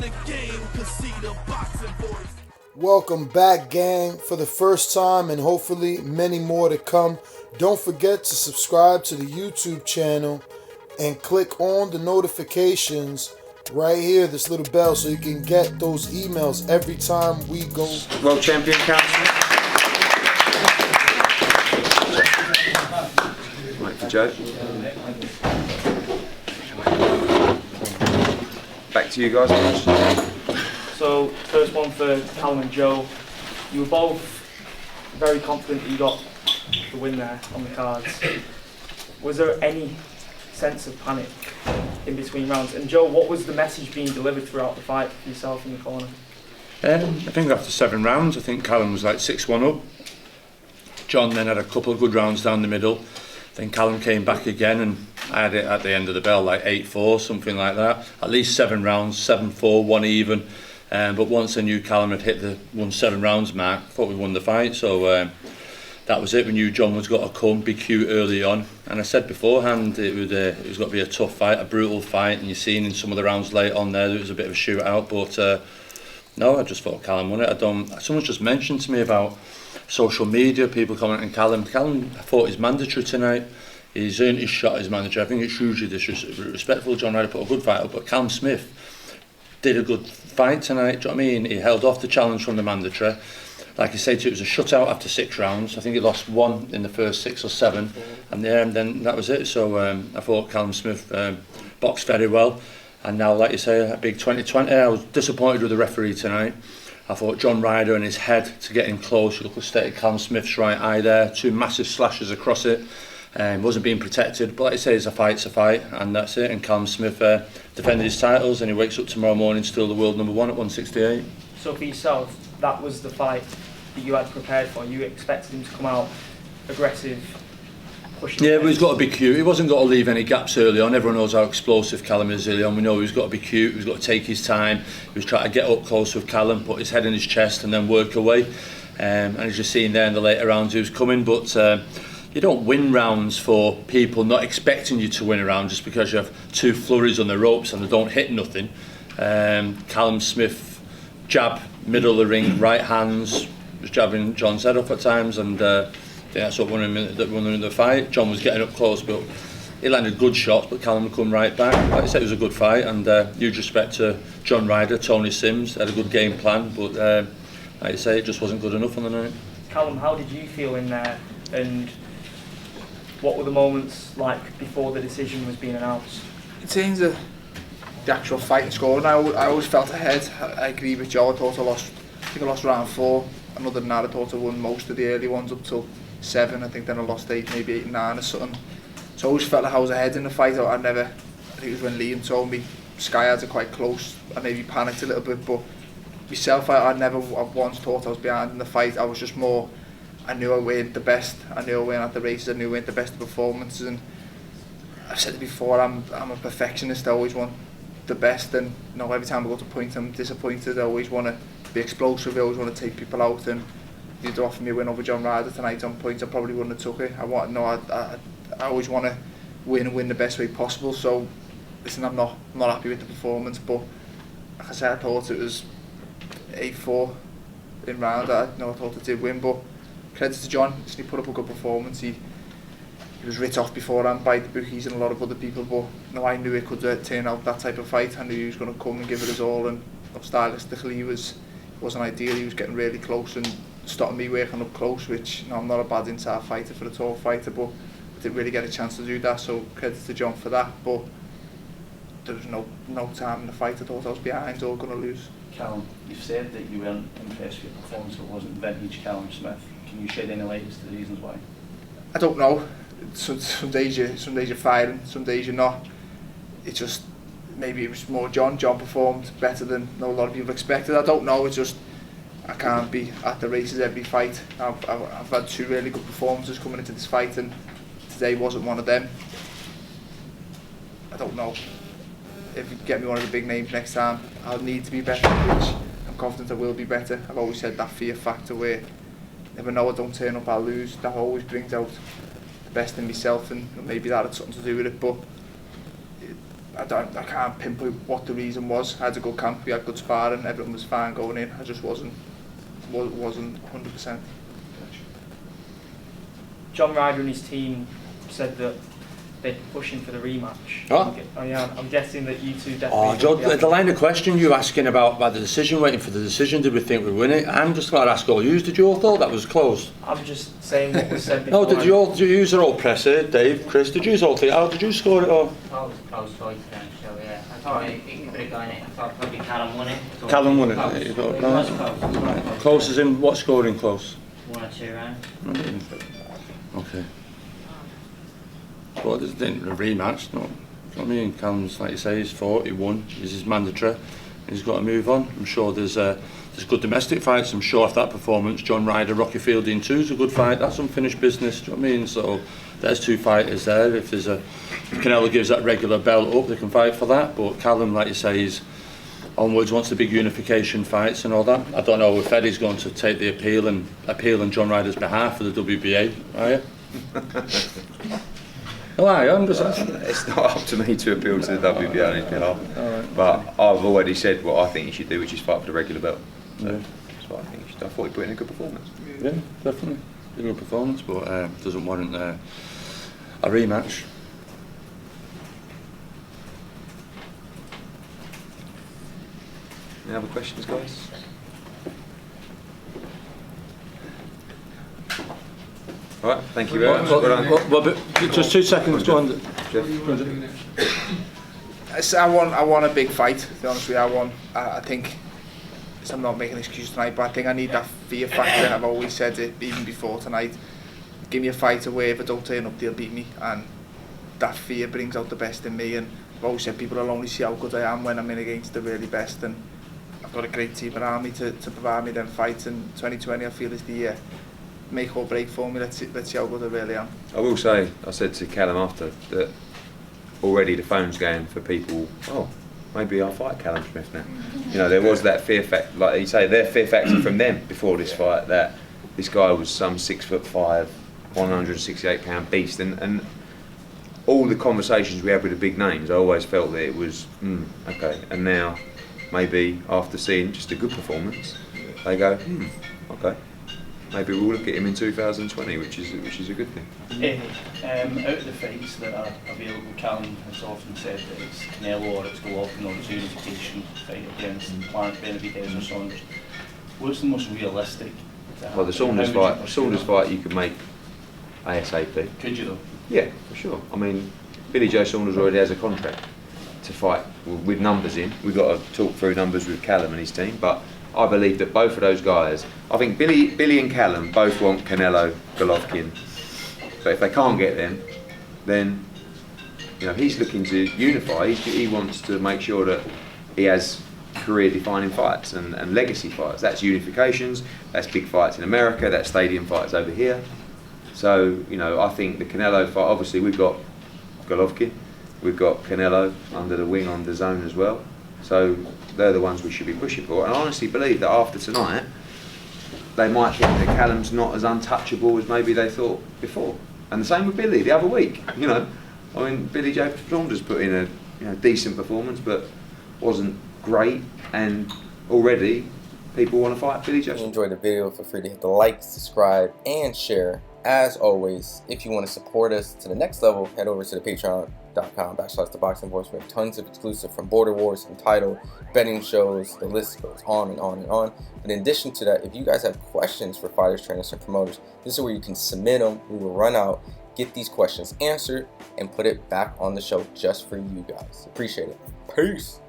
the game, cause see the boxing voice. Welcome back, gang, for the first time and hopefully many more to come. Don't forget to subscribe to the YouTube channel and click on the notifications right here, this little bell, so you can get those emails every time we go. World champion, Callum. Right for Joe. Back to you guys. So, first one for Callum and Joe. You were both very confident that you got the win there on the cards. Was there any sense of panic in between rounds? And Joe, what was the message being delivered throughout the fight for yourself in the corner? I think after 7 rounds, I think Callum was like 6-1 up. John then had a couple of good rounds down the middle. Then Callum came back again, and I had it at the end of the bell like 8-4, something like that. At least 7 rounds, 7-4, 1 even. But once I knew Callum had hit the 7 rounds mark, I thought we won the fight. So that was it. We knew John was got to come, be cute early on. And I said beforehand it was got to be a tough fight, a brutal fight. And you've seen in some of the rounds late on there was a bit of a shootout. But no, I just thought Callum won it. Someone's just mentioned to me about social media, people commenting Callum, I thought he's mandatory tonight. He's earned his shot as manager. I think it's hugely disrespectful. John Ryder put a good fight up, but Callum Smith did a good fight tonight. Do you know what I mean? He held off the challenge from the mandatory. Like I said, it was a shutout after 6 rounds. I think he lost 1 in the first 6 or 7, and then that was it. So I thought Callum Smith boxed very well. And now, like you say, a big 2020. I was disappointed with the referee tonight. I thought John Ryder and his head to get him close. You look at the state of Callum Smith's right eye there, 2 massive slashes across it. Wasn't being protected, but like I say, it's a fight, and that's it. And Callum Smith defended his titles, and he wakes up tomorrow morning still the world number 1 at 168. So for yourself, that was the fight that you had prepared for. You expected him to come out aggressive, pushing. Yeah, but he's got to be cute. He wasn't got to leave any gaps early on. Everyone knows how explosive Callum is early on. We know he's got to be cute. He's got to take his time. He was trying to get up close with Callum, put his head in his chest, and then work away. And as you've seen there in the later rounds, he was coming, but. You don't win rounds for people not expecting you to win a round just because you have 2 flurries on the ropes and they don't hit nothing. Callum Smith, jab, middle of the ring, right hands, was jabbing John's head off at times, and that's what won him the fight. John was getting up close, but he landed good shots, but Callum come right back. Like I said, it was a good fight, and huge respect to John Ryder, Tony Sims, had a good game plan, but like I say, it just wasn't good enough on the night. Callum, how did you feel in there, and what were the moments like before the decision was being announced? In terms of the actual fight and scoring, I always felt ahead. I agree with Joe. I thought I lost round 4. And other than that, I thought I won most of the early ones up till 7. I think then I lost 8, maybe 8 and 9 or something. So I always felt like I was ahead in the fight. I think it was when Liam told me Sky Ads are quite close. I maybe panicked a little bit, but myself, I once thought I was behind in the fight. I was just more. I knew I weren't the best. I knew I weren't at the races. I knew I weren't the best performances. And I've said it before. I'm a perfectionist. I always want the best. And every time I go to point, I'm disappointed. I always want to be explosive. I always want to take people out. And you'd offer me a win over John Ryder tonight on points, I probably wouldn't have took it. I always want to win and win the best way possible. So listen, I'm not happy with the performance. But like I said, I thought it was 8-4 in round. I thought I did win, but. Credit to John, he put up a good performance. He was writ off beforehand by the bookies and a lot of other people, but I knew it could turn out that type of fight. I knew he was going to come and give it his all, and stylistically he wasn't ideal. He was getting really close and stopping me working up close, which I'm not a bad inside fighter for a tall fighter, but I didn't really get a chance to do that, so credit to John for that. But there was no time in the fight I thought I was behind or going to lose. Callum, you've said that you weren't impressed with your performance, it wasn't vintage Callum Smith. Can you shed any light as to the reasons why? I don't know. Some days you're firing, some days you're not. It's just, maybe it was more John. John performed better than a lot of people expected. I don't know, it's just, I can't be at the races every fight. I've had 2 really good performances coming into this fight, and today wasn't one of them. I don't know. If you get me one of the big names next time, I'll need to be better, which I'm confident I will be better. I've always said that fear factor where never know I don't turn up, I'll lose. That always brings out the best in myself, and maybe that had something to do with it. But I can't pinpoint what the reason was. I had a good camp, we had good sparring, everyone was fine going in. I just wasn't 100%. John Ryder and his team said that they're pushing for the rematch. Oh. I'm guessing that you two definitely... Oh, Joe, the line of question you asking about the decision, waiting for the decision, did we think we'd win it? I'm just glad to ask all yous, did you all thought that was close? I'm just saying what was said before. No, did yous are all presser, Dave, Chris, did yous all think, how did you score it all? I was close fight then, so yeah. I thought it could have gone it. I thought probably Callum won it. So Callum won it. close. There you go. It was close. Close as in what scoring close? 1 or 2 rounds. Okay. Well, there's a rematch, no. You know what I mean? Callum's, like you say, he's fought, he won, this is mandatory, he's got to move on. I'm sure there's good domestic fights. I'm sure after that performance, John Ryder, Rocky Fielding 2 is a good fight. That's unfinished business, do you know what I mean? So there's 2 fighters there. If Canelo gives that regular belt up, they can fight for that. But Callum, like you say, he's onwards, wants the big unification fights and all that. I don't know if Eddie's going to take the appeal on John Ryder's behalf for the WBA, are you? No, I'm just asking. It's not up to me to appeal to the WBA on his behalf. But I've already said what I think he should do, which is fight for the regular belt. So that's what I think he should do. I thought he put in a good performance. Yeah, definitely. A good performance, but doesn't warrant a rematch. Any other questions, guys? All right, thank you very much. Well, but just 2 seconds, go on. I want a big fight, to be honest with you. I think, I'm not making an excuse tonight, but I think I need that fear factor. I've always said it, even before tonight. Give me a fighter where if I don't turn up, they'll beat me. And that fear brings out the best in me. And I've always said people will only see how good I am when I'm in against the really best. And I've got a great team around me to provide me them fights. And 2020, I feel, is the year. Make or break for me. Let's see how good I really am. I will say, I said to Callum after that already the phone's going for people. Oh, maybe I'll fight Callum Smith now. You know, there was that fear factor, like you say, their fear factor from them before this fight, that this guy was some 6'5", 168-pound beast, and all the conversations we had with the big names, I always felt that it was okay. And now, maybe after seeing just a good performance, they go, okay. Maybe we'll look at him in 2020, which is a good thing. Out of the fights that are available, Callum has often said that it's Canelo or it's Golovkin or it's unification fight against Plant, Benavidez or Saunders. What's the most realistic? Well, the Saunders fight you could make ASAP. Could you though? Yeah, for sure. I mean, Billy Joe Saunders already has a contract to fight with numbers in. We've got to talk through numbers with Callum and his team, but I believe that both of those guys, I think Billy and Callum both want Canelo, Golovkin. But if they can't get them, then you know he's looking to unify. He wants to make sure that he has career-defining fights and legacy fights. That's unifications, that's big fights in America, that's stadium fights over here. So you know, I think the Canelo fight. Obviously, we've got Golovkin, we've got Canelo under the wing on Dazn as well. So they're the ones we should be pushing for. And I honestly believe that after tonight, they might think that Callum's not as untouchable as maybe they thought before. And the same with Billy the other week. You know, I mean, Billy Joe Saunders put in a decent performance, but wasn't great. And already people want to fight Billy Joe. If you enjoyed the video, feel free to hit the like, subscribe, and share. As always, if you want to support us to the next level, head over to the patreon.com/ThaBoxingVoice. We have tons of exclusive from Border Wars, Entitled, betting shows, the list goes on and on and on. But in addition to that, if you guys have questions for fighters, trainers, and promoters, this is where you can submit them. We will run out, get these questions answered, and put it back on the show just for you guys. Appreciate it. Peace.